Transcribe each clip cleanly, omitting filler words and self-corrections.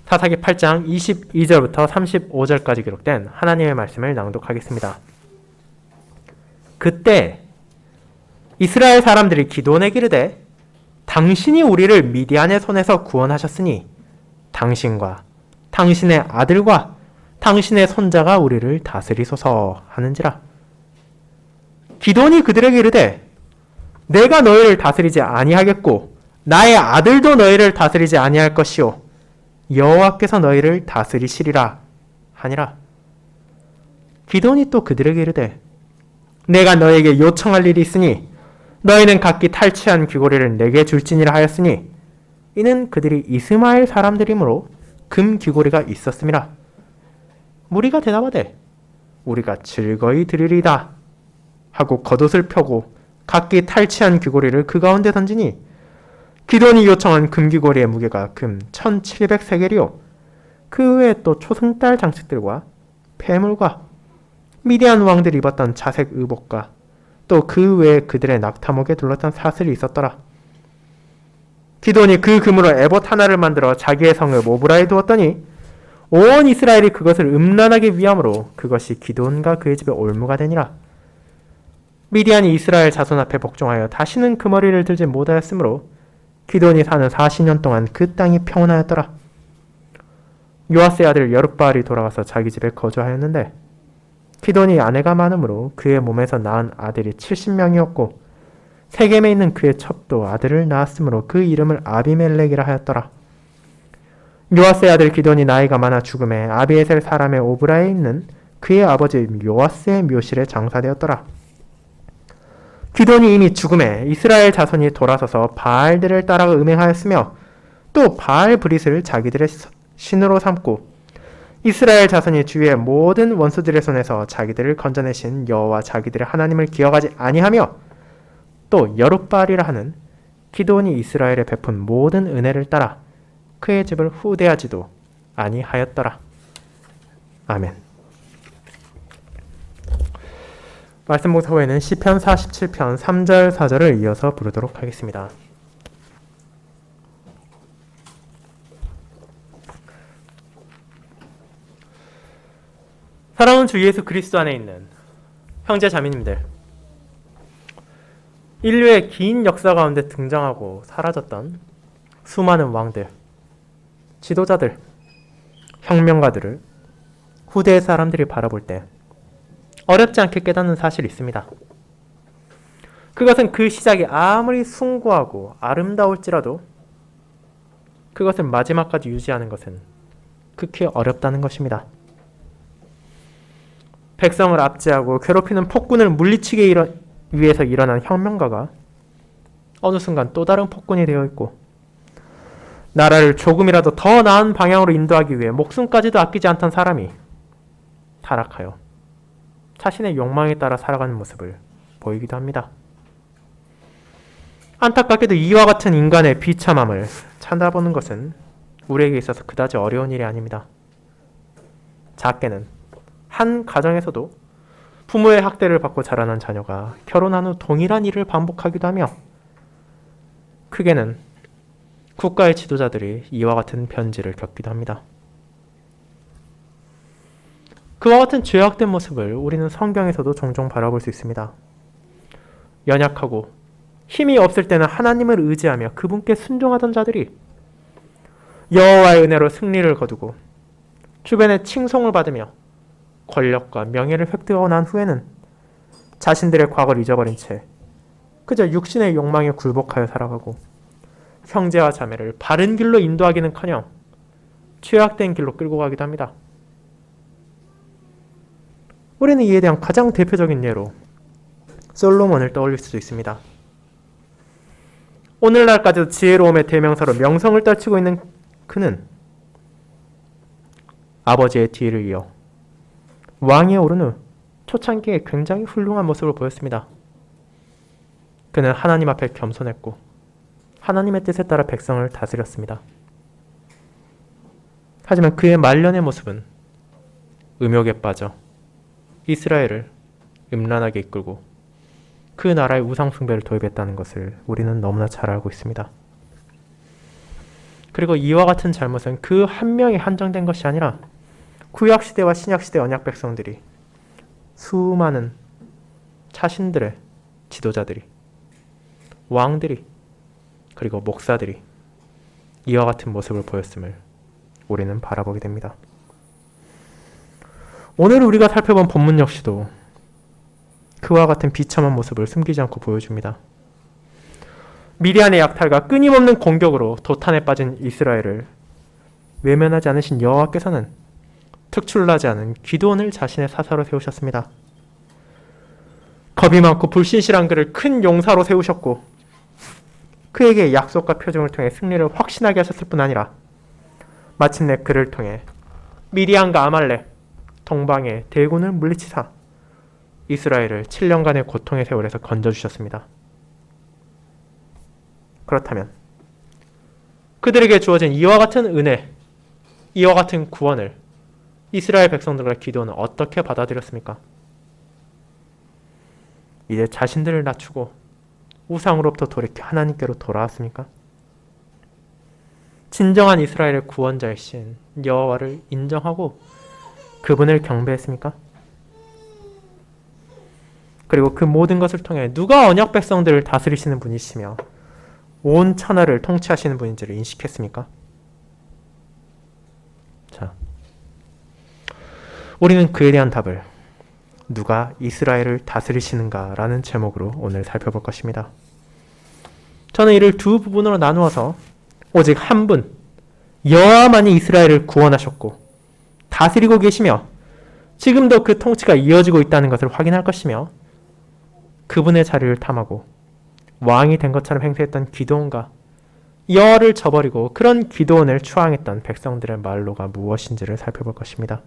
사사기 8장 22절부터 35절까지 기록된 하나님의 말씀을 낭독하겠습니다. 그때 이스라엘 사람들이 기도원에게 이르되 당신이 우리를 미디안의 손에서 구원하셨으니 당신과 당신의 아들과 당신의 손자가 우리를 다스리소서 하는지라. 기도원이 그들에게 이르되 내가 너희를 다스리지 아니하겠고 나의 아들도 너희를 다스리지 아니할 것이요 여호와께서 너희를 다스리시리라 하니라. 기도원이 또 그들에게 이르되 내가 너에게 요청할 일이 있으니 너희는 각기 탈취한 귀고리를 내게 줄지니라 하였으니 이는 그들이 이스마엘 사람들이므로 금 귀고리가 있었음이라. 무리가 대답하되 우리가 즐거이 드리리다 하고 겉옷을 펴고 각기 탈취한 귀고리를 그 가운데 던지니 기돈이 요청한 금귀고리의 무게가 금 1700세겔이요 그 외에 또 초승달 장식들과 폐물과 미디안 왕들이 입었던 자색 의복과 또 그 외에 그들의 낙타목에 둘렀던 사슬이 있었더라. 기돈이 그 금으로 에봇 하나를 만들어 자기의 성읍 오브라에 두었더니 온 이스라엘이 그것을 음란하게 위함으로 그것이 기돈과 그의 집에 올무가 되니라. 미디안이 이스라엘 자손 앞에 복종하여 다시는 그 머리를 들지 못하였으므로 기돈이 사는 40년 동안 그 땅이 평온하였더라. 요아스의 아들 여룻바알이 돌아가서 자기 집에 거주하였는데 기돈이 아내가 많으므로 그의 몸에서 낳은 아들이 70명이었고 세겜에 있는 그의 첩도 아들을 낳았으므로 그 이름을 아비멜렉이라 하였더라. 요아스의 아들 기돈이 나이가 많아 죽음에 아비에셀 사람의 오브라에 있는 그의 아버지 요아스의 묘실에 장사되었더라. 기돈이 이미 죽음에 이스라엘 자손이 돌아서서 바알들을 따라 음행하였으며 또 바알 브릿을 자기들의 신으로 삼고 이스라엘 자손이 주위의 모든 원수들의 손에서 자기들을 건져내신 여호와 자기들의 하나님을 기억하지 아니하며 또 여룻바알이라 하는 기돈이 이스라엘에 베푼 모든 은혜를 따라 그의 집을 후대하지도 아니하였더라. 아멘. 말씀 묵상 후에는 시편 47편 3절 4절을 이어서 부르도록 하겠습니다. 사랑하는 주 예수 그리스도 안에 있는 형제 자매님들, 인류의 긴 역사 가운데 등장하고 사라졌던 수많은 왕들, 지도자들, 혁명가들을 후대의 사람들이 바라볼 때 어렵지 않게 깨닫는 사실이 있습니다. 그것은 그 시작이 아무리 숭고하고 아름다울지라도 그것을 마지막까지 유지하는 것은 극히 어렵다는 것입니다. 백성을 압제하고 괴롭히는 폭군을 물리치기 위해서 일어난 혁명가가 어느 순간 또 다른 폭군이 되어 있고 나라를 조금이라도 더 나은 방향으로 인도하기 위해 목숨까지도 아끼지 않던 사람이 타락하여 자신의 욕망에 따라 살아가는 모습을 보이기도 합니다. 안타깝게도 이와 같은 인간의 비참함을 찾아보는 것은 우리에게 있어서 그다지 어려운 일이 아닙니다. 작게는 한 가정에서도 부모의 학대를 받고 자라난 자녀가 결혼한 후 동일한 일을 반복하기도 하며 크게는 국가의 지도자들이 이와 같은 변질을 겪기도 합니다. 그와 같은 죄악된 모습을 우리는 성경에서도 종종 바라볼 수 있습니다. 연약하고 힘이 없을 때는 하나님을 의지하며 그분께 순종하던 자들이 여호와의 은혜로 승리를 거두고 주변의 칭송을 받으며 권력과 명예를 획득하고 난 후에는 자신들의 과거를 잊어버린 채 그저 육신의 욕망에 굴복하여 살아가고 형제와 자매를 바른 길로 인도하기는커녕 죄악된 길로 끌고 가기도 합니다. 우리는 이에 대한 가장 대표적인 예로 솔로몬을 떠올릴 수도 있습니다. 오늘날까지도 지혜로움의 대명사로 명성을 떨치고 있는 그는 아버지의 뒤를 이어 왕위에 오른 후 초창기에 굉장히 훌륭한 모습을 보였습니다. 그는 하나님 앞에 겸손했고 하나님의 뜻에 따라 백성을 다스렸습니다. 하지만 그의 말년의 모습은 음욕에 빠져 이스라엘을 음란하게 이끌고 그 나라의 우상 숭배를 도입했다는 것을 우리는 너무나 잘 알고 있습니다. 그리고 이와 같은 잘못은 그 한 명에 한정된 것이 아니라 구약시대와 신약시대 언약 백성들이 수많은 자신들의 지도자들이, 왕들이, 그리고 목사들이 이와 같은 모습을 보였음을 우리는 바라보게 됩니다. 오늘 우리가 살펴본 본문 역시도 그와 같은 비참한 모습을 숨기지 않고 보여줍니다. 미디안의 약탈과 끊임없는 공격으로 도탄에 빠진 이스라엘을 외면하지 않으신 여호와께서는 특출나지 않은 기드온을 자신의 사사로 세우셨습니다. 겁이 많고 불신실한 그를 큰 용사로 세우셨고 그에게 약속과 표징을 통해 승리를 확신하게 하셨을 뿐 아니라 마침내 그를 통해 미디안과 아말렉, 동방의 대군을 물리치사 이스라엘을 7년간의 고통의 세월에서 건져주셨습니다. 그렇다면 그들에게 주어진 이와 같은 은혜, 이와 같은 구원을 이스라엘 백성들과 기도는 어떻게 받아들였습니까? 이제 자신들을 낮추고 우상으로부터 돌이켜 하나님께로 돌아왔습니까? 진정한 이스라엘의 구원자이신 여호와를 인정하고 그분을 경배했습니까? 그리고 그 모든 것을 통해 누가 언약 백성들을 다스리시는 분이시며 온 천하를 통치하시는 분인지를 인식했습니까? 자, 우리는 그에 대한 답을 누가 이스라엘을 다스리시는가 라는 제목으로 오늘 살펴볼 것입니다. 저는 이를 두 부분으로 나누어서 오직 한 분, 여호와만이 이스라엘을 구원하셨고 다스리고 계시며 지금도 그 통치가 이어지고 있다는 것을 확인할 것이며 그분의 자리를 탐하고 왕이 된 것처럼 행세했던 기드온과 여호와를 저버리고 그런 기드온을 추앙했던 백성들의 말로가 무엇인지를 살펴볼 것입니다.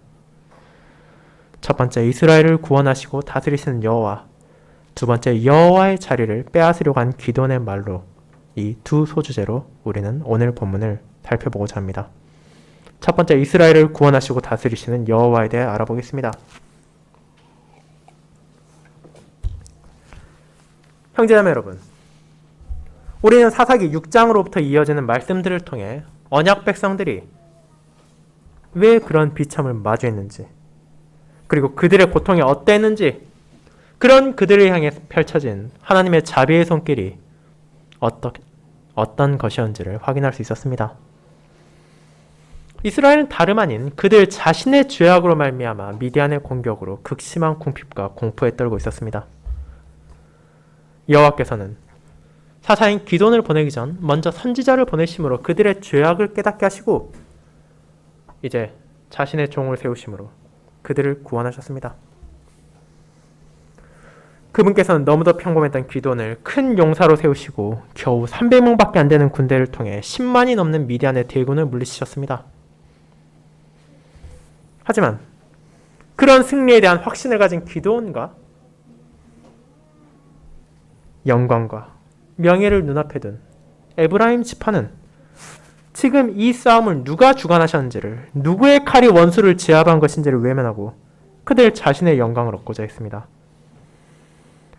첫 번째, 이스라엘을 구원하시고 다스리시는 여호와. 두 번째, 여호와의 자리를 빼앗으려고 한 기드온의 말로. 이 두 소주제로 우리는 오늘 본문을 살펴보고자 합니다. 첫 번째, 이스라엘을 구원하시고 다스리시는 여호와에 대해 알아보겠습니다. 형제자매 여러분, 우리는 사사기 6장으로부터 이어지는 말씀들을 통해 언약 백성들이 왜 그런 비참을 마주했는지, 그리고 그들의 고통이 어땠는지, 그런 그들을 향해 펼쳐진 하나님의 자비의 손길이 어떤 것이었는지를 확인할 수 있었습니다. 이스라엘은 다름 아닌 그들 자신의 죄악으로 말미암아 미디안의 공격으로 극심한 궁핍과 공포에 떨고 있었습니다. 여호와께서는 사사인 기드온을 보내기 전 먼저 선지자를 보내심으로 그들의 죄악을 깨닫게 하시고 이제 자신의 종을 세우심으로 그들을 구원하셨습니다. 그분께서는 너무도 평범했던 기드온을 큰 용사로 세우시고 겨우 300명밖에 안 되는 군대를 통해 10만이 넘는 미디안의 대군을 물리치셨습니다. 하지만 그런 승리에 대한 확신을 가진 기드온과 영광과 명예를 눈앞에 둔 에브라임 지파는 지금 이 싸움을 누가 주관하셨는지를, 누구의 칼이 원수를 제압한 것인지를 외면하고 그들 자신의 영광을 얻고자 했습니다.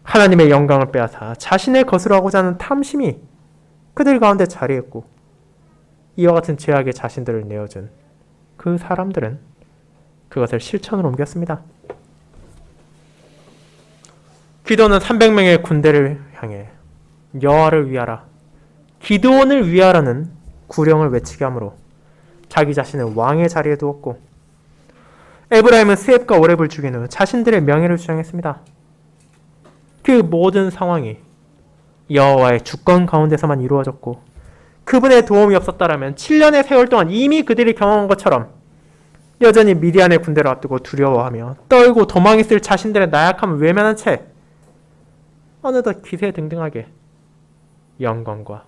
하나님의 영광을 빼앗아 자신의 것으로 하고자 하는 탐심이 그들 가운데 자리했고 이와 같은 죄악에 자신들을 내어준 그 사람들은 그것을 실천으로 옮겼습니다. 기드온은 300명의 군대를 향해 여호와를 위하라, 기드온을 위하라는 구령을 외치게 하므로 자기 자신을 왕의 자리에 두었고 에브라임은 스앱과 오렙을 죽인 후 자신들의 명예를 주장했습니다. 그 모든 상황이 여호와의 주권 가운데서만 이루어졌고 그분의 도움이 없었다라면 7년의 세월 동안 이미 그들이 경험한 것처럼 여전히 미디안의 군대를 앞두고 두려워하며 떨고 도망했을 자신들의 나약함을 외면한 채 어느덧 기세등등하게 영광과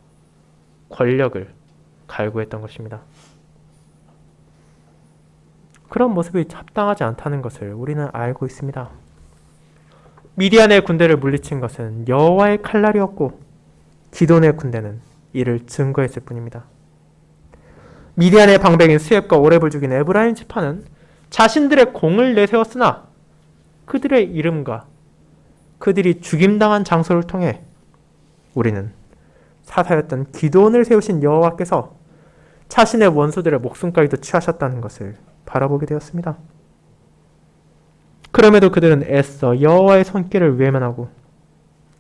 권력을 갈구했던 것입니다. 그런 모습이 합당하지 않다는 것을 우리는 알고 있습니다. 미디안의 군대를 물리친 것은 여호와의 칼날이었고 기돈의 군대는 이를 증거했을 뿐입니다. 미디안의 방백인 스앱과 오렙을 죽인 에브라임 지파는 자신들의 공을 내세웠으나 그들의 이름과 그들이 죽임당한 장소를 통해 우리는 사사였던 기드온을 세우신 여호와께서 자신의 원수들의 목숨까지도 취하셨다는 것을 바라보게 되었습니다. 그럼에도 그들은 애써 여호와의 손길을 외면하고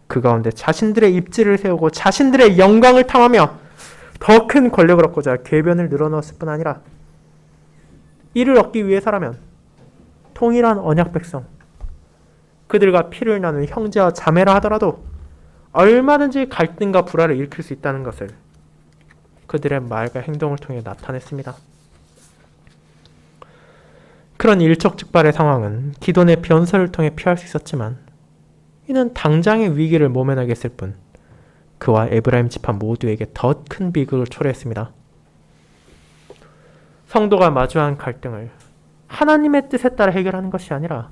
그 가운데 자신들의 입지를 세우고 자신들의 영광을 탐하며 더 큰 권력을 얻고자 궤변을 늘어놓았을 뿐 아니라 이를 얻기 위해서라면 통일한 언약 백성, 그들과 피를 나눈 형제와 자매라 하더라도 얼마든지 갈등과 불화를 일으킬 수 있다는 것을 그들의 말과 행동을 통해 나타냈습니다. 그런 일촉즉발의 상황은 기돈의 변설을 통해 피할 수 있었지만 이는 당장의 위기를 모면하게 했을 뿐 그와 에브라임 지파 모두에게 더 큰 비극을 초래했습니다. 성도가 마주한 갈등을 하나님의 뜻에 따라 해결하는 것이 아니라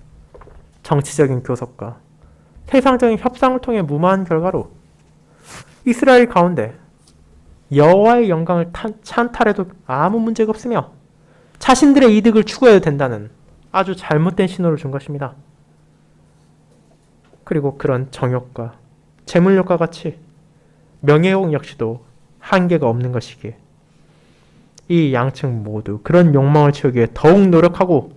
정치적인 교섭과 세상적인 협상을 통해 무마한 결과로 이스라엘 가운데 여호와의 영광을 찬탈해도 아무 문제가 없으며 자신들의 이득을 추구해도 된다는 아주 잘못된 신호를 준 것입니다. 그리고 그런 정욕과 재물욕과 같이 명예욕 역시도 한계가 없는 것이기에 이 양측 모두 그런 욕망을 채우기 위해 더욱 노력하고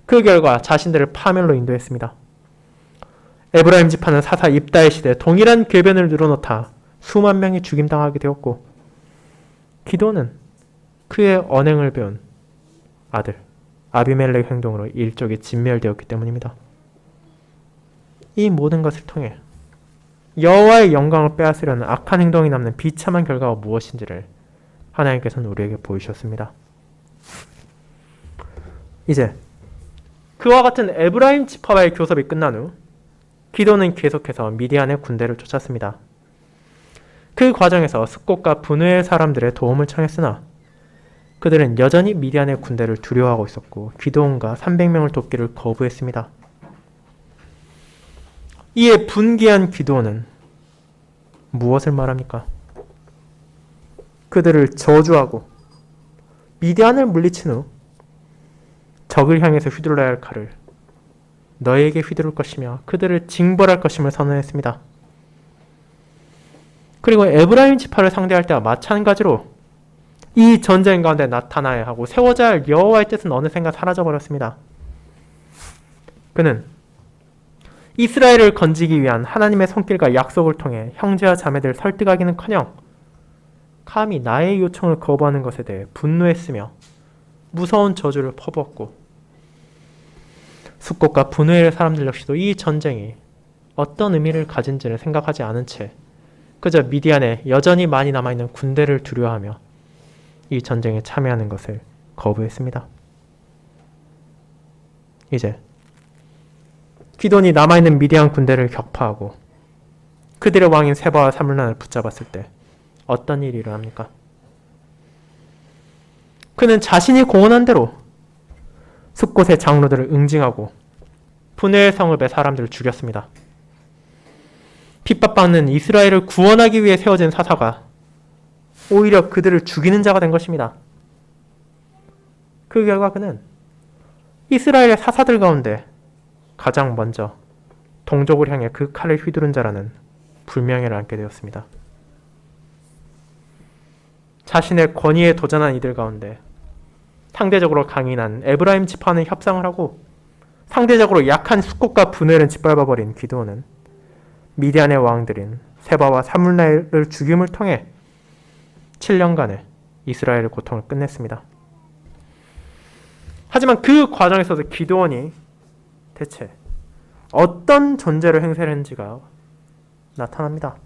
그 결과 자신들을 파멸로 인도했습니다. 에브라임 지파는 사사 입다의 시대에 동일한 궤변을 늘어놓다 수만 명이 죽임당하게 되었고 기돈은 그의 언행을 배운 아들 아비멜렉 행동으로 일족이 진멸되었기 때문입니다. 이 모든 것을 통해 여호와의 영광을 빼앗으려는 악한 행동이 남는 비참한 결과가 무엇인지를 하나님께서는 우리에게 보이셨습니다. 이제 그와 같은 에브라임 지파와의 교섭이 끝난 후 기돈은 계속해서 미디안의 군대를 쫓았습니다. 그 과정에서 숫곳과 분우엘 사람들의 도움을 청했으나 그들은 여전히 미디안의 군대를 두려워하고 있었고 기돈과 300명을 돕기를 거부했습니다. 이에 분기한 기드온은 무엇을 말합니까? 그들을 저주하고 미디안을 물리친 후 적을 향해서 휘둘러야 할 칼을 너에게 휘두를 것이며 그들을 징벌할 것임을 선언했습니다. 그리고 에브라임 지파를 상대할 때와 마찬가지로 이 전쟁 가운데 나타나야 하고 세워져야 할 여호와의 뜻은 어느샌가 사라져버렸습니다. 그는 이스라엘을 건지기 위한 하나님의 손길과 약속을 통해 형제와 자매들을 설득하기는커녕 감히 나의 요청을 거부하는 것에 대해 분노했으며 무서운 저주를 퍼부었고 숫곳과 분우엘의 사람들 역시도 이 전쟁이 어떤 의미를 가진지를 생각하지 않은 채 그저 미디안에 여전히 많이 남아있는 군대를 두려워하며 이 전쟁에 참여하는 것을 거부했습니다. 이제 기돈이 남아있는 미디안 군대를 격파하고 그들의 왕인 세바와 사물란을 붙잡았을 때 어떤 일이 일어납니까? 그는 자신이 공언한 대로 숫곳의 장로들을 응징하고 분우엘 성읍의 사람들을 죽였습니다. 핍박받는 이스라엘을 구원하기 위해 세워진 사사가 오히려 그들을 죽이는 자가 된 것입니다. 그 결과 그는 이스라엘의 사사들 가운데 가장 먼저 동족을 향해 그 칼을 휘두른 자라는 불명예를 안게 되었습니다. 자신의 권위에 도전한 이들 가운데 상대적으로 강인한 에브라임 지파는 협상을 하고 상대적으로 약한 숫곳과 분우엘은 짓밟아버린 기드온은 미디안의 왕들인 세바와 사물란을 죽임을 통해 7년간의 이스라엘의 고통을 끝냈습니다. 하지만 그 과정에서도 기드온이 대체 어떤 존재로 행세했는지가 나타납니다.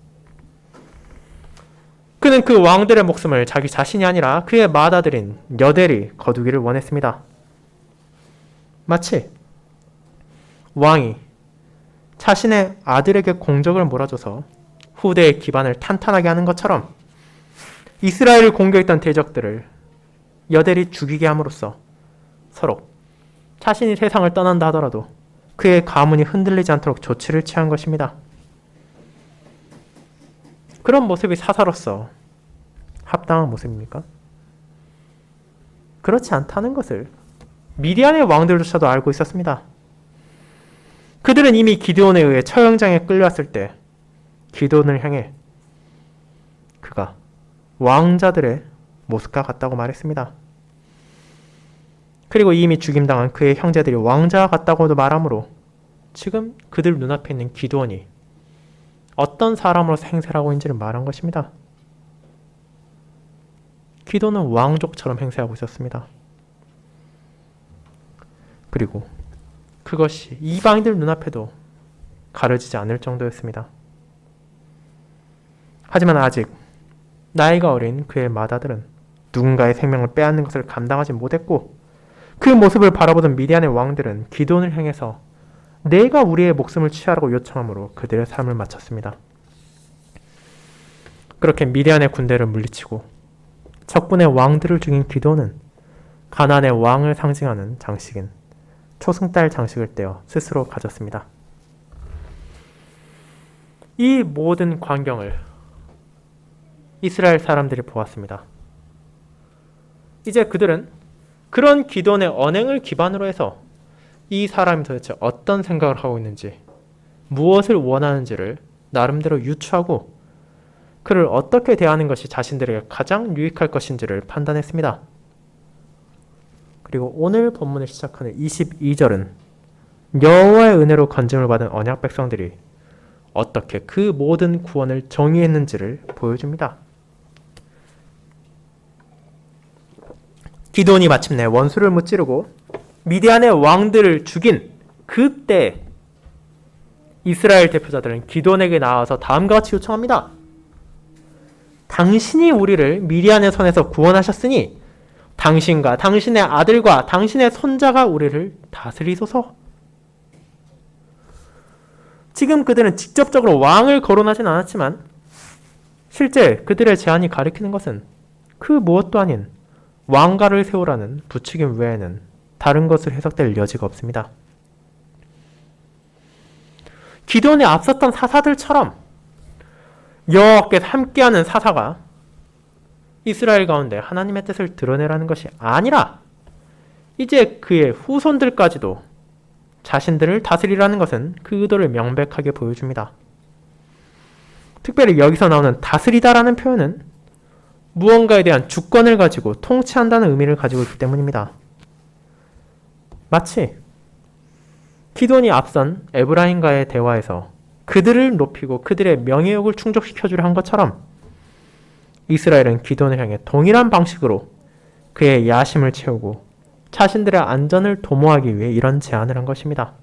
그는 그 왕들의 목숨을 자기 자신이 아니라 그의 맏아들인 여델이 거두기를 원했습니다. 마치 왕이 자신의 아들에게 공적을 몰아줘서 후대의 기반을 탄탄하게 하는 것처럼 이스라엘을 공격했던 대적들을 여델이 죽이게 함으로써 서로 자신이 세상을 떠난다 하더라도 그의 가문이 흔들리지 않도록 조치를 취한 것입니다. 그런 모습이 사사로서 합당한 모습입니까? 그렇지 않다는 것을 미디안의 왕들조차도 알고 있었습니다. 그들은 이미 기드온에 의해 처형장에 끌려왔을 때 기드온을 향해 그가 왕자들의 모습과 같다고 말했습니다. 그리고 이미 죽임당한 그의 형제들이 왕자와 같다고도 말하므로 지금 그들 눈앞에 있는 기드온이 어떤 사람으로서 행세를 하고 있는지를 말한 것입니다. 기드온은 왕족처럼 행세하고 있었습니다. 그리고 그것이 이방인들 눈앞에도 가려지지 않을 정도였습니다. 하지만 아직 나이가 어린 그의 맏아들은 누군가의 생명을 빼앗는 것을 감당하지 못했고 그 모습을 바라보던 미디안의 왕들은 기드온을 향해서 내가 우리의 목숨을 취하라고 요청함으로 그들의 삶을 마쳤습니다. 그렇게 미디안의 군대를 물리치고 적군의 왕들을 죽인 기드온은 가나안의 왕을 상징하는 장식인 초승달 장식을 떼어 스스로 가졌습니다. 이 모든 광경을 이스라엘 사람들이 보았습니다. 이제 그들은 그런 기드온의 언행을 기반으로 해서 이 사람이 도대체 어떤 생각을 하고 있는지, 무엇을 원하는지를 나름대로 유추하고 그를 어떻게 대하는 것이 자신들에게 가장 유익할 것인지를 판단했습니다. 그리고 오늘 본문을 시작하는 22절은 여호와의 은혜로 건짐을 받은 언약 백성들이 어떻게 그 모든 구원을 정의했는지를 보여줍니다. 기드온이 마침내 원수를 무찌르고 미디안의 왕들을 죽인 그때 이스라엘 대표자들은 기드온에게 나와서 다음과 같이 요청합니다. 당신이 우리를 미디안의 손에서 구원하셨으니 당신과 당신의 아들과 당신의 손자가 우리를 다스리소서. 지금 그들은 직접적으로 왕을 거론하진 않았지만 실제 그들의 제안이 가리키는 것은 그 무엇도 아닌 왕가를 세우라는 부추김 외에는 다른 것으로 해석될 여지가 없습니다. 기드온에 앞섰던 사사들처럼 여호와께서 함께하는 사사가 이스라엘 가운데 하나님의 뜻을 드러내라는 것이 아니라 이제 그의 후손들까지도 자신들을 다스리라는 것은 그 의도를 명백하게 보여줍니다. 특별히 여기서 나오는 다스리다라는 표현은 무언가에 대한 주권을 가지고 통치한다는 의미를 가지고 있기 때문입니다. 마치 기드온이 앞선 에브라임과의 대화에서 그들을 높이고 그들의 명예욕을 충족시켜주려 한 것처럼 이스라엘은 기드온을 향해 동일한 방식으로 그의 야심을 채우고 자신들의 안전을 도모하기 위해 이런 제안을 한 것입니다.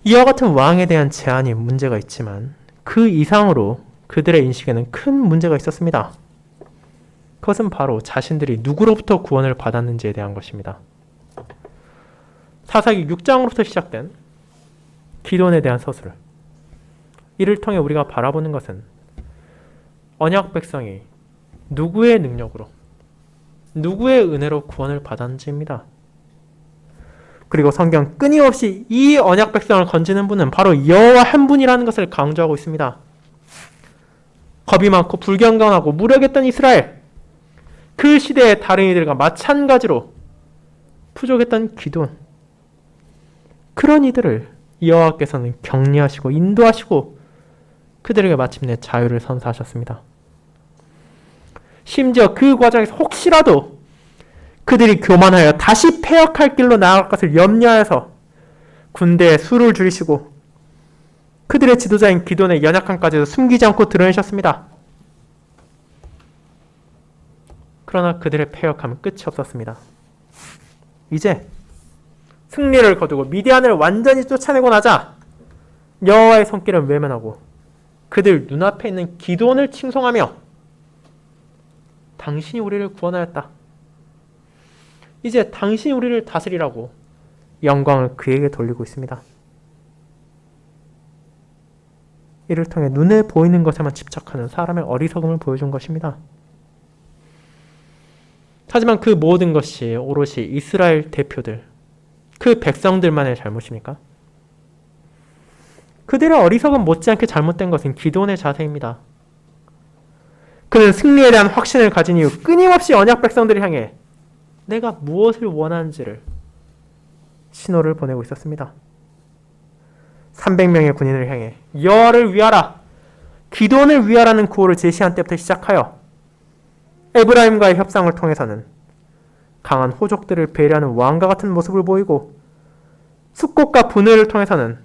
이와 같은 왕에 대한 제안이 문제가 있지만 그 이상으로 그들의 인식에는 큰 문제가 있었습니다. 그것은 바로 자신들이 누구로부터 구원을 받았는지에 대한 것입니다. 사사기 6장으로부터 시작된 기드온에 대한 서술, 이를 통해 우리가 바라보는 것은 언약 백성이 누구의 능력으로, 누구의 은혜로 구원을 받았는지입니다. 그리고 성경 끊임없이 이 언약 백성을 건지는 분은 바로 여호와 한 분이라는 것을 강조하고 있습니다. 겁이 많고 불경건하고 무력했던 이스라엘, 그 시대의 다른 이들과 마찬가지로 부족했던 기드온, 그런 이들을 여호와께서는 격려하시고 인도하시고 그들에게 마침내 자유를 선사하셨습니다. 심지어 그 과정에서 혹시라도 그들이 교만하여 다시 패역할 길로 나아갈 것을 염려하여서 군대에 수를 줄이시고 그들의 지도자인 기드온의 연약함까지도 숨기지 않고 드러내셨습니다. 그러나 그들의 패역함은 끝이 없었습니다. 이제 승리를 거두고 미디안을 완전히 쫓아내고 나자 여호와의 손길은 외면하고 그들 눈앞에 있는 기드온을 칭송하며 당신이 우리를 구원하였다. 이제 당신이 우리를 다스리라고 영광을 그에게 돌리고 있습니다. 이를 통해 눈에 보이는 것에만 집착하는 사람의 어리석음을 보여준 것입니다. 하지만 그 모든 것이 오롯이 이스라엘 대표들, 그 백성들만의 잘못입니까? 그들의 어리석음 못지않게 잘못된 것은 기드온의 자세입니다. 그는 승리에 대한 확신을 가진 이후 끊임없이 언약 백성들을 향해 내가 무엇을 원하는지를 신호를 보내고 있었습니다. 300명의 군인을 향해 여호와를 위하라, 기드온을 위하라는 구호를 제시한 때부터 시작하여 에브라임과의 협상을 통해서는 강한 호족들을 배려하는 왕과 같은 모습을 보이고, 숙곡과 분회를 통해서는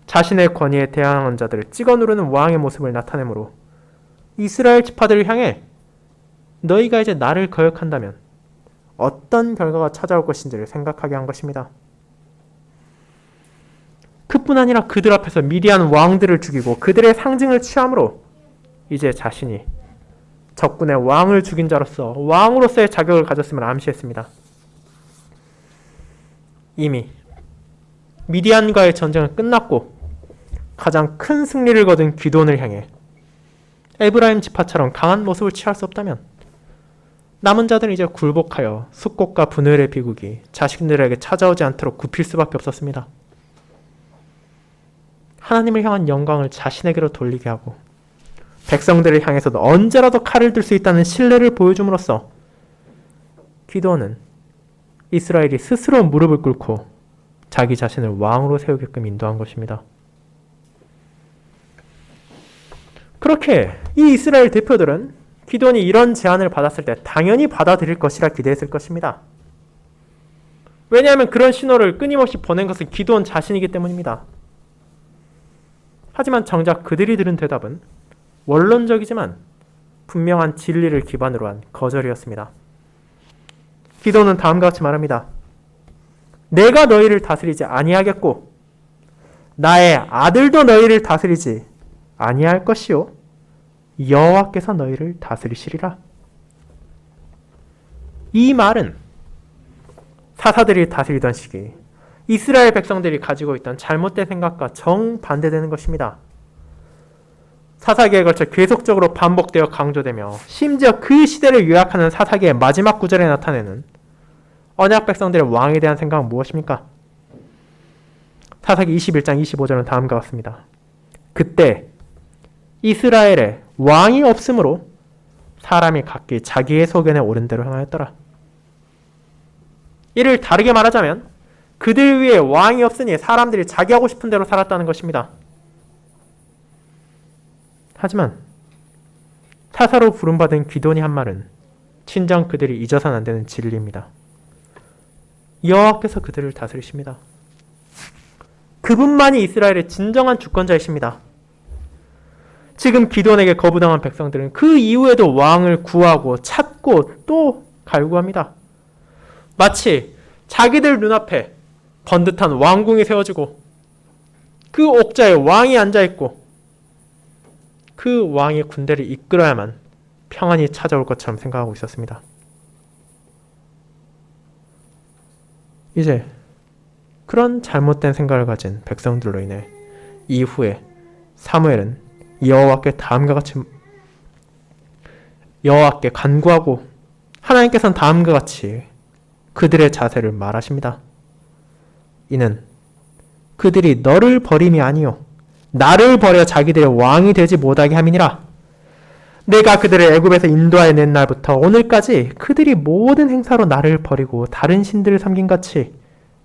자신의 권위에 대항하는 자들을 찍어 누르는 왕의 모습을 나타내므로 이스라엘 지파들을 향해 너희가 이제 나를 거역한다면 어떤 결과가 찾아올 것인지를 생각하게 한 것입니다. 그뿐 아니라 그들 앞에서 미디안 왕들을 죽이고 그들의 상징을 취함으로 이제 자신이 적군의 왕을 죽인 자로서 왕으로서의 자격을 가졌음을 암시했습니다. 이미 미디안과의 전쟁은 끝났고 가장 큰 승리를 거둔 기드온을 향해 에브라임 지파처럼 강한 모습을 취할 수 없다면 남은 자들은 이제 굴복하여 숙곡과 분회의 비극이 자신들에게 찾아오지 않도록 굽힐 수밖에 없었습니다. 하나님을 향한 영광을 자신에게로 돌리게 하고 백성들을 향해서도 언제라도 칼을 들 수 있다는 신뢰를 보여줌으로써 기드온은 이스라엘이 스스로 무릎을 꿇고 자기 자신을 왕으로 세우게끔 인도한 것입니다. 그렇게 이 이스라엘 대표들은 기드온이 이런 제안을 받았을 때 당연히 받아들일 것이라 기대했을 것입니다. 왜냐하면 그런 신호를 끊임없이 보낸 것은 기드온 자신이기 때문입니다. 하지만 정작 그들이 들은 대답은 원론적이지만 분명한 진리를 기반으로 한 거절이었습니다. 기드온은 다음과 같이 말합니다. 내가 너희를 다스리지 아니하겠고 나의 아들도 너희를 다스리지 아니할 것이요 여호와께서 너희를 다스리시리라. 이 말은 사사들이 다스리던 시기 이스라엘 백성들이 가지고 있던 잘못된 생각과 정반대되는 것입니다. 사사기에 걸쳐 계속적으로 반복되어 강조되며 심지어 그 시대를 요약하는 사사기의 마지막 구절에 나타내는 언약 백성들의 왕에 대한 생각은 무엇입니까? 사사기 21장 25절은 다음과 같습니다. 그때 이스라엘에 왕이 없으므로 사람이 각기 자기의 소견에 옳은 대로 행하였더라. 이를 다르게 말하자면 그들 위에 왕이 없으니 사람들이 자기 하고 싶은 대로 살았다는 것입니다. 하지만 사사로 부름받은 기드온이 한 말은 친정 그들이 잊어서는 안 되는 진리입니다. 여호와께서 그들을 다스리십니다. 그분만이 이스라엘의 진정한 주권자이십니다. 지금 기드온에게 거부당한 백성들은 그 이후에도 왕을 구하고 찾고 또 갈구합니다. 마치 자기들 눈앞에 번듯한 왕궁이 세워지고 그 옥자에 왕이 앉아있고 그 왕이 군대를 이끌어야만 평안이 찾아올 것처럼 생각하고 있었습니다. 이제 그런 잘못된 생각을 가진 백성들로 인해 이후에 사무엘은 여호와께 다음과 같이 여호와께 간구하고 하나님께서는 다음과 같이 그들의 자세를 말하십니다. 이는 그들이 너를 버림이 아니요 나를 버려 자기들의 왕이 되지 못하게 함이니라. 내가 그들을 애굽에서 인도하여 낸 날부터 오늘까지 그들이 모든 행사로 나를 버리고 다른 신들을 섬긴같이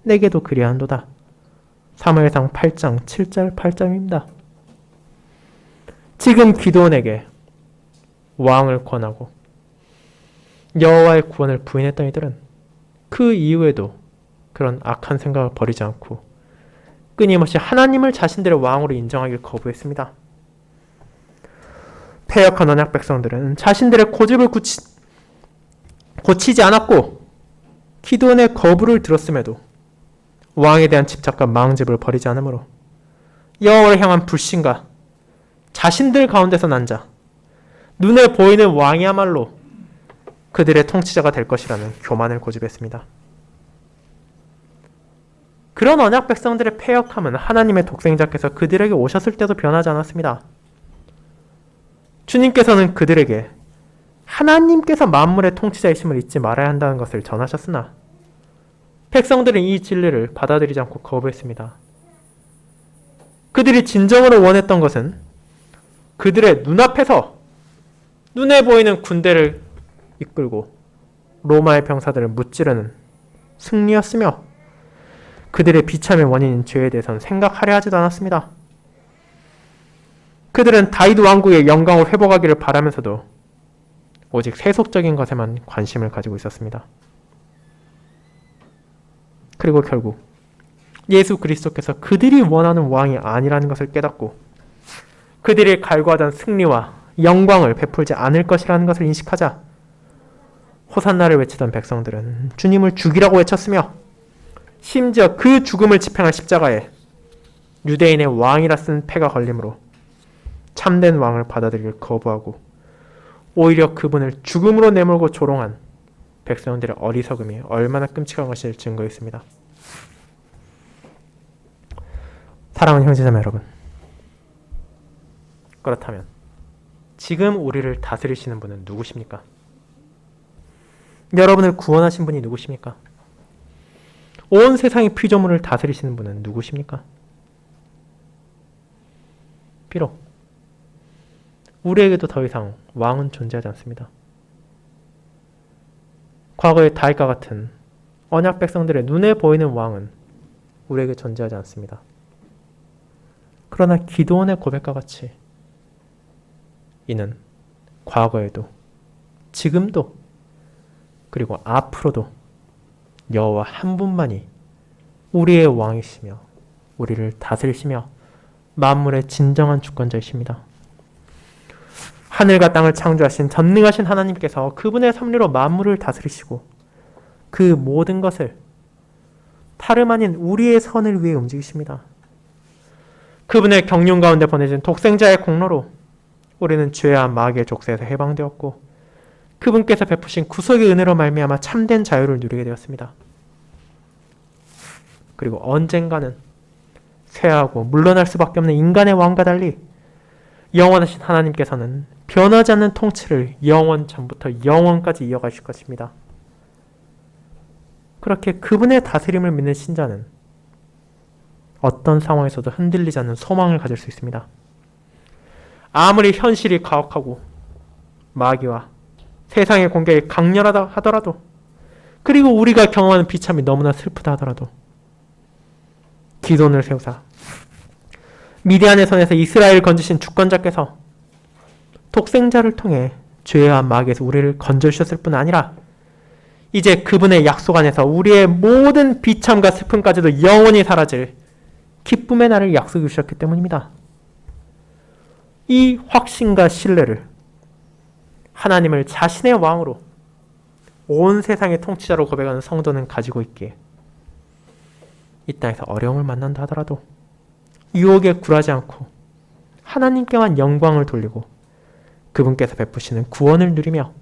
내게도 그리한도다. 사무엘상 8장 7절 8절입니다. 지금 기드온에게 왕을 권하고 여호와의 구원을 부인했던 이들은 그 이후에도 그런 악한 생각을 버리지 않고 끊임없이 하나님을 자신들의 왕으로 인정하길 거부했습니다. 패역한 언약 백성들은 자신들의 고집을 고치지 않았고 기드온의 거부를 들었음에도 왕에 대한 집착과 망집을 버리지 않으므로 여호와를 향한 불신과 자신들 가운데서 난 자, 눈에 보이는 왕이야말로 그들의 통치자가 될 것이라는 교만을 고집했습니다. 그런 언약 백성들의 패역함은 하나님의 독생자께서 그들에게 오셨을 때도 변하지 않았습니다. 주님께서는 그들에게 하나님께서 만물의 통치자이심을 잊지 말아야 한다는 것을 전하셨으나 백성들은 이 진리를 받아들이지 않고 거부했습니다. 그들이 진정으로 원했던 것은 그들의 눈앞에서 눈에 보이는 군대를 이끌고 로마의 병사들을 무찌르는 승리였으며 그들의 비참의 원인인 죄에 대해서는 생각하려 하지도 않았습니다. 그들은 다윗 왕국의 영광을 회복하기를 바라면서도 오직 세속적인 것에만 관심을 가지고 있었습니다. 그리고 결국 예수 그리스도께서 그들이 원하는 왕이 아니라는 것을 깨닫고 그들이 갈구하던 승리와 영광을 베풀지 않을 것이라는 것을 인식하자 호산나를 외치던 백성들은 주님을 죽이라고 외쳤으며 심지어 그 죽음을 집행할 십자가에 유대인의 왕이라 쓴 패가 걸림으로 참된 왕을 받아들이길 거부하고 오히려 그분을 죽음으로 내몰고 조롱한 백성들의 어리석음이 얼마나 끔찍한 것을 증거했습니다. 사랑하는 형제자매 여러분, 그렇다면 지금 우리를 다스리시는 분은 누구십니까? 여러분을 구원하신 분이 누구십니까? 온 세상의 피조물을 다스리시는 분은 누구십니까? 비록 우리에게도 더 이상 왕은 존재하지 않습니다. 과거의 다윗과 같은 언약 백성들의 눈에 보이는 왕은 우리에게 존재하지 않습니다. 그러나 기드온의 고백과 같이 이는 과거에도 지금도 그리고 앞으로도 여호와 한 분만이 우리의 왕이시며 우리를 다스리시며 만물의 진정한 주권자이십니다. 하늘과 땅을 창조하신 전능하신 하나님께서 그분의 섭리로 만물을 다스리시고 그 모든 것을 다름 아닌 우리의 선을 위해 움직이십니다. 그분의 경륜 가운데 보내진 독생자의 공로로 우리는 죄와 마귀의 족쇄에서 해방되었고 그분께서 베푸신 구속의 은혜로 말미암아 참된 자유를 누리게 되었습니다. 그리고 언젠가는 쇠하고 물러날 수밖에 없는 인간의 왕과 달리 영원하신 하나님께서는 변하지 않는 통치를 영원 전부터 영원까지 이어가실 것입니다. 그렇게 그분의 다스림을 믿는 신자는 어떤 상황에서도 흔들리지 않는 소망을 가질 수 있습니다. 아무리 현실이 가혹하고 마귀와 세상의 공격이 강렬하다 하더라도 그리고 우리가 경험하는 비참이 너무나 슬프다 하더라도 기돈을 세우사 미디안의 손에서 이스라엘을 건지신 주권자께서 독생자를 통해 죄와 마귀에서 우리를 건져주셨을 뿐 아니라 이제 그분의 약속 안에서 우리의 모든 비참과 슬픔까지도 영원히 사라질 기쁨의 날을 약속해 주셨기 때문입니다. 이 확신과 신뢰를 하나님을 자신의 왕으로 온 세상의 통치자로 고백하는 성도는 가지고 있기에 이 땅에서 어려움을 만난다 하더라도 유혹에 굴하지 않고 하나님께만 영광을 돌리고 그분께서 베푸시는 구원을 누리며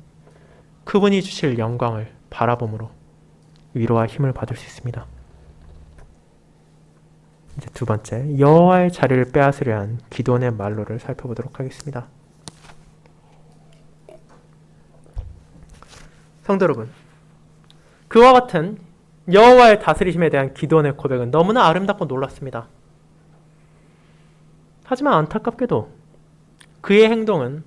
그분이 주실 영광을 바라봄으로 위로와 힘을 받을 수 있습니다. 이제 두 번째, 여호와의 자리를 빼앗으려 한 기드온의 말로를 살펴보도록 하겠습니다. 성도 여러분, 그와 같은 여호와의 다스리심에 대한 기드온의 고백은 너무나 아름답고 놀랍습니다. 하지만 안타깝게도 그의 행동은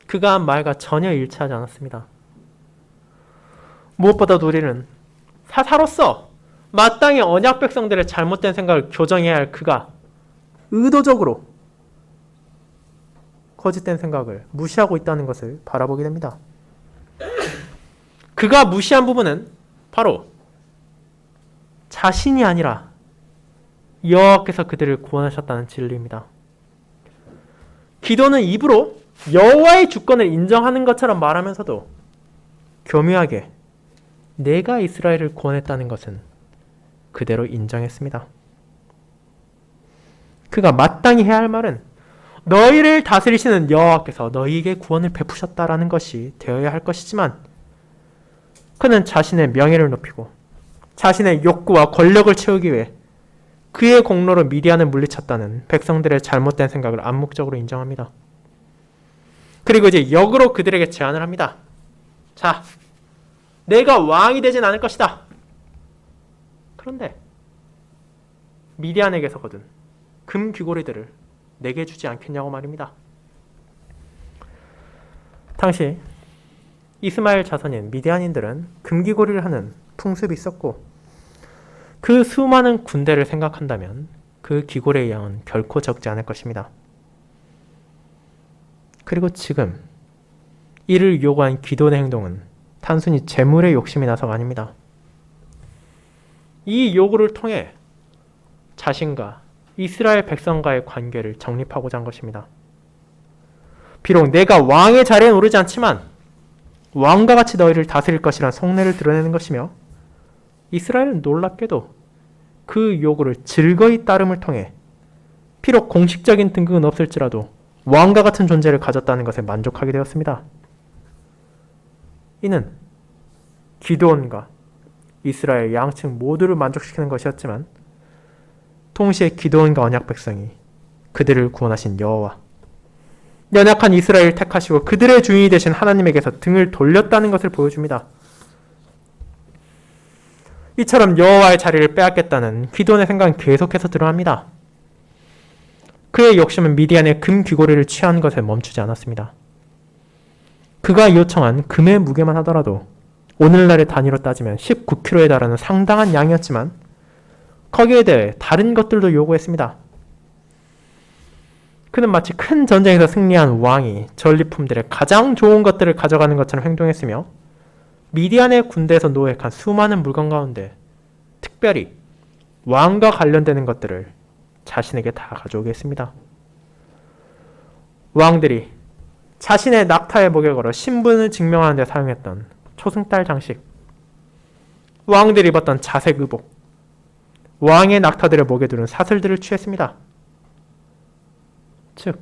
그가 한 말과 전혀 일치하지 않았습니다. 무엇보다도 우리는 사사로서 마땅히 언약 백성들의 잘못된 생각을 교정해야 할 그가 의도적으로 거짓된 생각을 무시하고 있다는 것을 바라보게 됩니다. 그가 무시한 부분은 바로 자신이 아니라 여호와께서 그들을 구원하셨다는 진리입니다. 기도는 입으로 여호와의 주권을 인정하는 것처럼 말하면서도 교묘하게 내가 이스라엘을 구원했다는 것은 그대로 인정했습니다. 그가 마땅히 해야 할 말은 너희를 다스리시는 여호와께서 너희에게 구원을 베푸셨다라는 것이 되어야 할 것이지만 그는 자신의 명예를 높이고 자신의 욕구와 권력을 채우기 위해 그의 공로로 미디안을 물리쳤다는 백성들의 잘못된 생각을 암묵적으로 인정합니다. 그리고 이제 역으로 그들에게 제안을 합니다. 자, 내가 왕이 되진 않을 것이다. 그런데 미디안에게서 거둔 금 귀고리들을 내게 주지 않겠냐고 말입니다. 당시 이스마엘 자손인 미디안인들은 금귀고리를 하는 풍습이 있었고 그 수많은 군대를 생각한다면 그 귀고리의 양은 결코 적지 않을 것입니다. 그리고 지금 이를 요구한 기도의 행동은 단순히 재물의 욕심이 나서가 아닙니다. 이 요구를 통해 자신과 이스라엘 백성과의 관계를 정립하고자 한 것입니다. 비록 내가 왕의 자리에 오르지 않지만 왕과 같이 너희를 다스릴 것이란 속내를 드러내는 것이며, 이스라엘은 놀랍게도 그 요구를 즐거이 따름을 통해 비록 공식적인 등극은 없을지라도 왕과 같은 존재를 가졌다는 것에 만족하게 되었습니다. 이는 기드온과 이스라엘 양측 모두를 만족시키는 것이었지만, 동시에 기드온과 언약 백성이 그들을 구원하신 여호와, 연약한 이스라엘을 택하시고 그들의 주인이 되신 하나님에게서 등을 돌렸다는 것을 보여줍니다. 이처럼 여호와의 자리를 빼앗겠다는 기드온의 생각은 계속해서 드러납니다. 그의 욕심은 미디안의 금 귀고리를 취한 것에 멈추지 않았습니다. 그가 요청한 금의 무게만 하더라도 오늘날의 단위로 따지면 19kg에 달하는 상당한 양이었지만, 거기에 대해 다른 것들도 요구했습니다. 그는 마치 큰 전쟁에서 승리한 왕이 전리품들의 가장 좋은 것들을 가져가는 것처럼 행동했으며, 미디안의 군대에서 노획한 수많은 물건 가운데 특별히 왕과 관련되는 것들을 자신에게 다 가져오게 했습니다. 왕들이 자신의 낙타의 목에 걸어 신분을 증명하는 데 사용했던 초승달 장식, 왕들이 입었던 자색 의복, 왕의 낙타들의 목에 두른 사슬들을 취했습니다. 즉,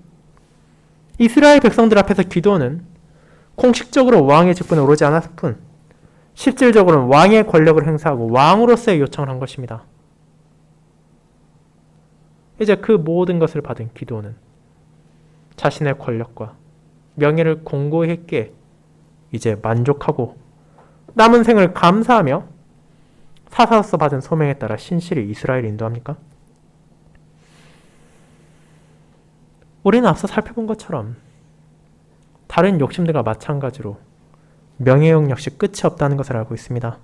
이스라엘 백성들 앞에서 기드온은 공식적으로 왕의 직분에 오르지 않았을 뿐 실질적으로는 왕의 권력을 행사하고 왕으로서의 요청을 한 것입니다. 이제 그 모든 것을 받은 기드온은 자신의 권력과 명예를 공고히 했기에 이제 만족하고 남은 생을 감사하며 사사로서 받은 소명에 따라 신실히 이스라엘을 인도합니까? 우리는 앞서 살펴본 것처럼 다른 욕심들과 마찬가지로 명예욕 역시 끝이 없다는 것을 알고 있습니다.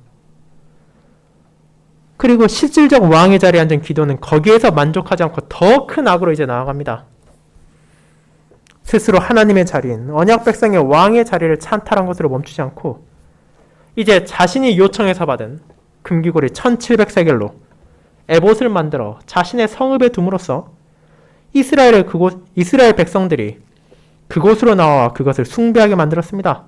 그리고 실질적 왕의 자리에 앉은 기드온은 거기에서 만족하지 않고 더 큰 악으로 이제 나아갑니다. 스스로 하나님의 자리인 언약 백성의 왕의 자리를 찬탈한 것으로 멈추지 않고 이제 자신이 요청해서 받은 금귀고리 1700세겔로 에봇을 만들어 자신의 성읍에 둠으로써 이스라엘 백성들이 그곳으로 나와 그것을 숭배하게 만들었습니다.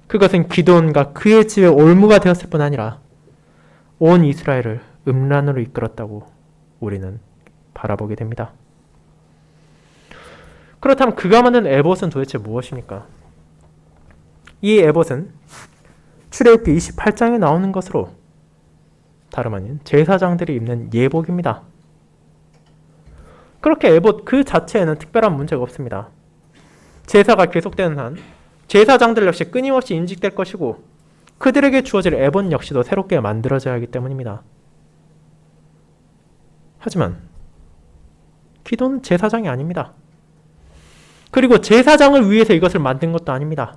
그것은 기드온과 그의 집의 올무가 되었을 뿐 아니라 온 이스라엘을 음란으로 이끌었다고 우리는 바라보게 됩니다. 그렇다면 그가 만든 에봇은 도대체 무엇입니까? 이 에봇은 출애굽기 28장에 나오는 것으로 다름 아닌 제사장들이 입는 예복입니다. 그렇게 에봇 그 자체에는 특별한 문제가 없습니다. 제사가 계속되는 한 제사장들 역시 끊임없이 인직될 것이고 그들에게 주어질 에봇 역시도 새롭게 만들어져야 하기 때문입니다. 하지만 기도는 제사장이 아닙니다. 그리고 제사장을 위해서 이것을 만든 것도 아닙니다.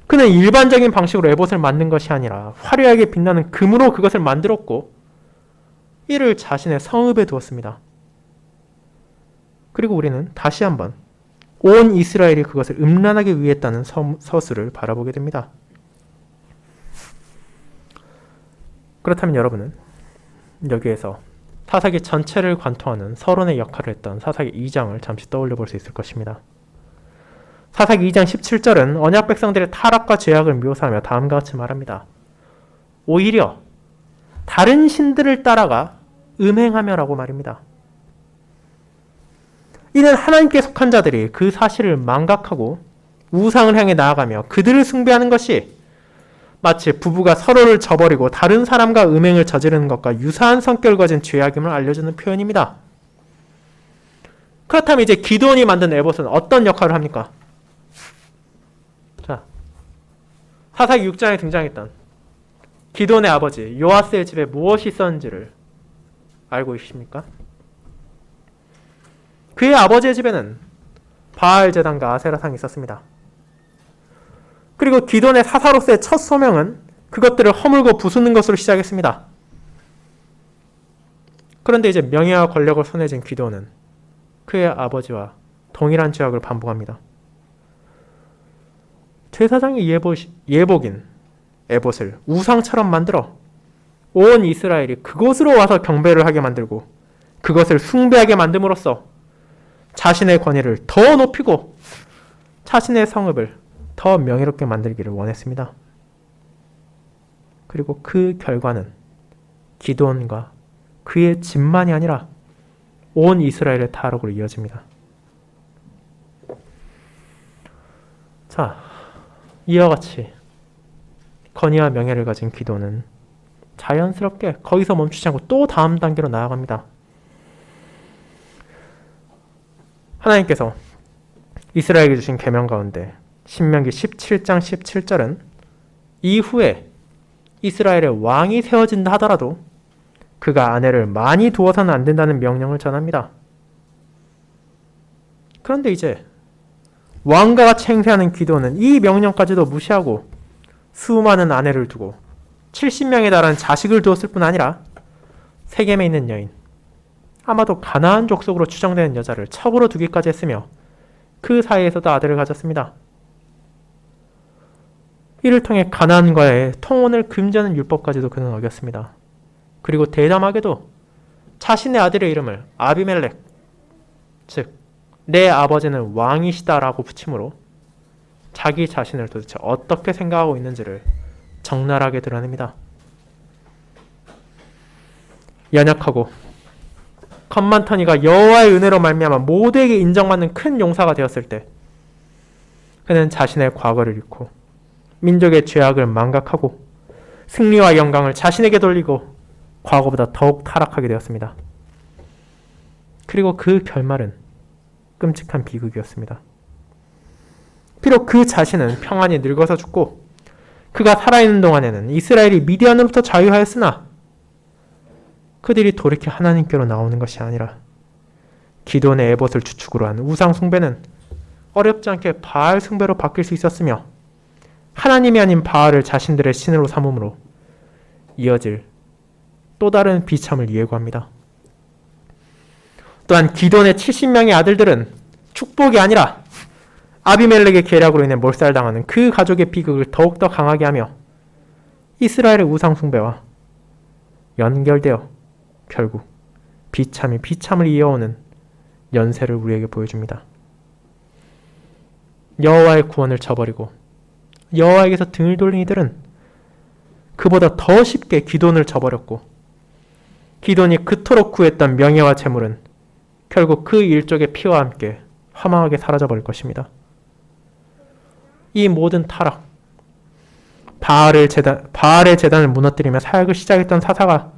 그는 일반적인 방식으로 에봇을 만든 것이 아니라 화려하게 빛나는 금으로 그것을 만들었고 이를 자신의 성읍에 두었습니다. 그리고 우리는 다시 한번 온 이스라엘이 그것을 음란하게 위했다는 서술을 바라보게 됩니다. 그렇다면 여러분은 여기에서 사사기 전체를 관통하는 서론의 역할을 했던 사사기 2장을 잠시 떠올려 볼 수 있을 것입니다. 사사기 2장 17절은 언약 백성들의 타락과 죄악을 묘사하며 다음과 같이 말합니다. 오히려 다른 신들을 따라가 음행하며라고 말입니다. 이는 하나님께 속한 자들이 그 사실을 망각하고 우상을 향해 나아가며 그들을 숭배하는 것이 마치 부부가 서로를 저버리고 다른 사람과 음행을 저지르는 것과 유사한 성격을 가진 죄악임을 알려주는 표현입니다. 그렇다면 이제 기드온이 만든 에봇은 어떤 역할을 합니까? 자, 사사기 6장에 등장했던 기드온의 아버지 요아스의 집에 무엇이 있었는지를 알고 계십니까? 그의 아버지의 집에는 바알 제단과 아세라상이 있었습니다. 그리고 기드온의 사사로서의 첫 소명은 그것들을 허물고 부수는 것으로 시작했습니다. 그런데 이제 명예와 권력을 손에 쥔 기드온은 그의 아버지와 동일한 죄악을 반복합니다. 제사장의 예복인 에봇을 우상처럼 만들어 온 이스라엘이 그곳으로 와서 경배를 하게 만들고 그것을 숭배하게 만듦으로써 자신의 권위를 더 높이고 자신의 성읍을 더 명예롭게 만들기를 원했습니다. 그리고 그 결과는 기드온과 그의 집만이 아니라 온 이스라엘의 타락으로 이어집니다. 자, 이와 같이 권위와 명예를 가진 기드온은 자연스럽게 거기서 멈추지 않고 또 다음 단계로 나아갑니다. 하나님께서 이스라엘에게 주신 계명 가운데 신명기 17장 17절은 이후에 이스라엘의 왕이 세워진다 하더라도 그가 아내를 많이 두어서는 안 된다는 명령을 전합니다. 그런데 이제 왕과 같이 행세하는 기드온은 이 명령까지도 무시하고 수많은 아내를 두고 70명에 달하는 자식을 두었을 뿐 아니라 세겜에 있는 여인, 아마도 가나안 족속으로 추정되는 여자를 첩으로 두기까지 했으며 그 사이에서도 아들을 가졌습니다. 이를 통해 가나안과의 통혼을 금지하는 율법까지도 그는 어겼습니다. 그리고 대담하게도 자신의 아들의 이름을 아비멜렉, 즉 내 아버지는 왕이시다라고 붙임으로 자기 자신을 도대체 어떻게 생각하고 있는지를 적나라하게 드러냅니다. 연약하고 겉만터니가 여호와의 은혜로 말미암아 모두에게 인정받는 큰 용사가 되었을 때 그는 자신의 과거를 잃고 민족의 죄악을 망각하고 승리와 영광을 자신에게 돌리고 과거보다 더욱 타락하게 되었습니다. 그리고 그 결말은 끔찍한 비극이었습니다. 비록 그 자신은 평안히 늙어서 죽고 그가 살아있는 동안에는 이스라엘이 미디안으로부터 자유하였으나 그들이 돌이켜 하나님께로 나오는 것이 아니라 기드온의 에봇을 주축으로 한 우상 숭배는 어렵지 않게 바알 숭배로 바뀔 수 있었으며 하나님이 아닌 바알을 자신들의 신으로 삼음으로 이어질 또 다른 비참을 예고합니다. 또한 기드온의 70명의 아들들은 축복이 아니라 아비멜렉의 계략으로 인해 몰살당하는 그 가족의 비극을 더욱더 강하게 하며 이스라엘의 우상 숭배와 연결되어 결국 비참이 비참을 이어오는 연쇄를 우리에게 보여줍니다. 여호와의 구원을 저버리고 여호와에게서 등을 돌린 이들은 그보다 더 쉽게 기드온을 저버렸고 기드온이 그토록 구했던 명예와 재물은 결국 그 일족의 피와 함께 화망하게 사라져버릴 것입니다. 이 모든 타락, 바알의 제단을 무너뜨리며 사역을 시작했던 사사가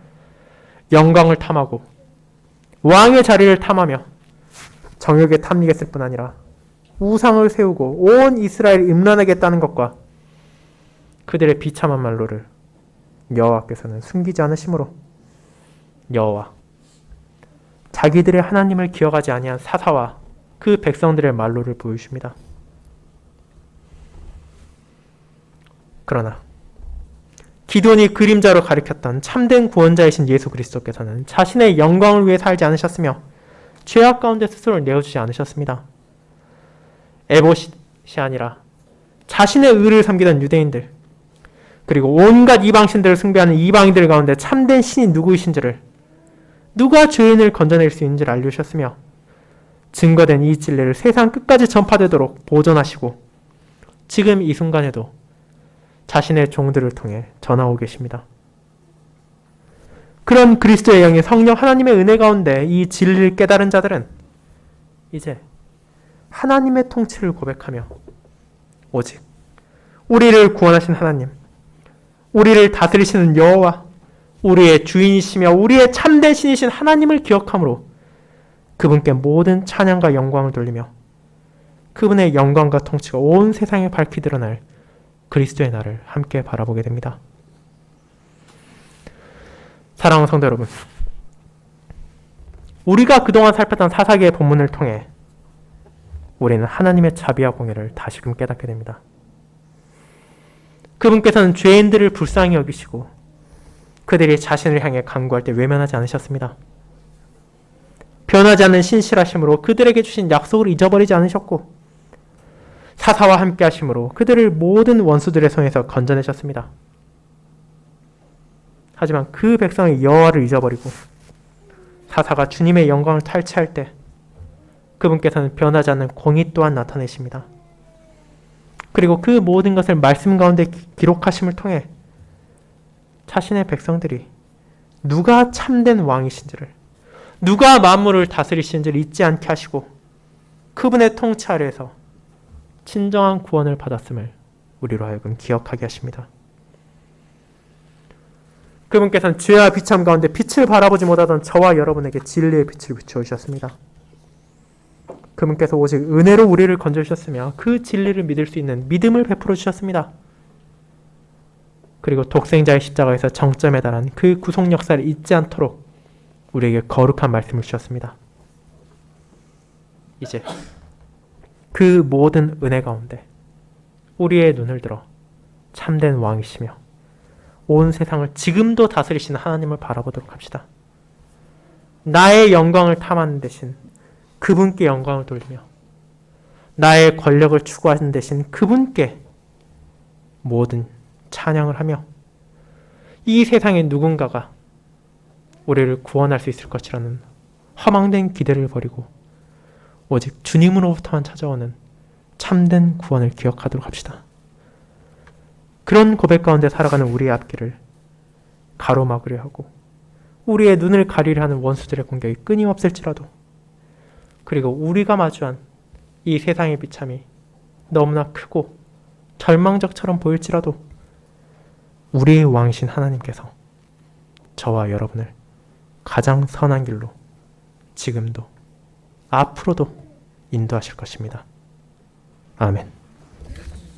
영광을 탐하고 왕의 자리를 탐하며 정욕에 탐닉했을 뿐 아니라 우상을 세우고 온 이스라엘을 음란하겠다는 것과 그들의 비참한 말로를 여호와께서는 숨기지 않으심으로 여호와, 자기들의 하나님을 기억하지 아니한 사사와 그 백성들의 말로를 보여줍니다. 그러나 기드온이 그림자로 가리켰던 참된 구원자이신 예수 그리스도께서는 자신의 영광을 위해 살지 않으셨으며 죄악 가운데 스스로를 내어주지 않으셨습니다. 에봇이 아니라 자신의 의를 섬기던 유대인들 그리고 온갖 이방신들을 숭배하는 이방인들 가운데 참된 신이 누구이신지를 누가 죄인을 건져낼 수 있는지를 알려주셨으며 증거된 이 진리를 세상 끝까지 전파되도록 보존하시고 지금 이 순간에도 자신의 종들을 통해 전하고 계십니다. 그런 그리스도의 영의 성령 하나님의 은혜 가운데 이 진리를 깨달은 자들은 이제 하나님의 통치를 고백하며 오직 우리를 구원하신 하나님, 우리를 다스리시는 여호와, 우리의 주인이시며 우리의 참된 신이신 하나님을 기억함으로 그분께 모든 찬양과 영광을 돌리며 그분의 영광과 통치가 온 세상에 밝히 드러날 그리스도의 날을 함께 바라보게 됩니다. 사랑하는 성도 여러분, 우리가 그동안 살폈던 사사기의 본문을 통해 우리는 하나님의 자비와 공의를 다시금 깨닫게 됩니다. 그분께서는 죄인들을 불쌍히 여기시고 그들이 자신을 향해 간구할 때 외면하지 않으셨습니다. 변하지 않는 신실하심으로 그들에게 주신 약속을 잊어버리지 않으셨고 사사와 함께 하심으로 그들을 모든 원수들의 손에서 건져내셨습니다. 하지만 그 백성이 여호와를 잊어버리고 사사가 주님의 영광을 탈취할 때 그분께서는 변하지 않는 공의 또한 나타내십니다. 그리고 그 모든 것을 말씀 가운데 기록하심을 통해 자신의 백성들이 누가 참된 왕이신지를, 누가 만물을 다스리시는지를 잊지 않게 하시고 그분의 통치 아래에서 진정한 구원을 받았음을 우리로 하여금 기억하게 하십니다. 그분께서는 죄와 비참 가운데 빛을 바라보지 못하던 저와 여러분에게 진리의 빛을 비춰주셨습니다. 그분께서 오직 은혜로 우리를 건져주셨으며 그 진리를 믿을 수 있는 믿음을 베풀어 주셨습니다. 그리고 독생자의 십자가에서 정점에 달한 그 구속 역사를 잊지 않도록 우리에게 거룩한 말씀을 주셨습니다. 이제 그 모든 은혜 가운데 우리의 눈을 들어 참된 왕이시며 온 세상을 지금도 다스리시는 하나님을 바라보도록 합시다. 나의 영광을 탐하는 대신 그분께 영광을 돌리며 나의 권력을 추구하는 대신 그분께 모든 찬양을 하며 이 세상의 누군가가 우리를 구원할 수 있을 것이라는 허망된 기대를 버리고 오직 주님으로부터만 찾아오는 참된 구원을 기억하도록 합시다. 그런 고백 가운데 살아가는 우리의 앞길을 가로막으려 하고 우리의 눈을 가리려 하는 원수들의 공격이 끊임없을지라도, 그리고 우리가 마주한 이 세상의 비참이 너무나 크고 절망적처럼 보일지라도 우리의 왕이신 하나님께서 저와 여러분을 가장 선한 길로 지금도 앞으로도 인도하실 것입니다. 아멘.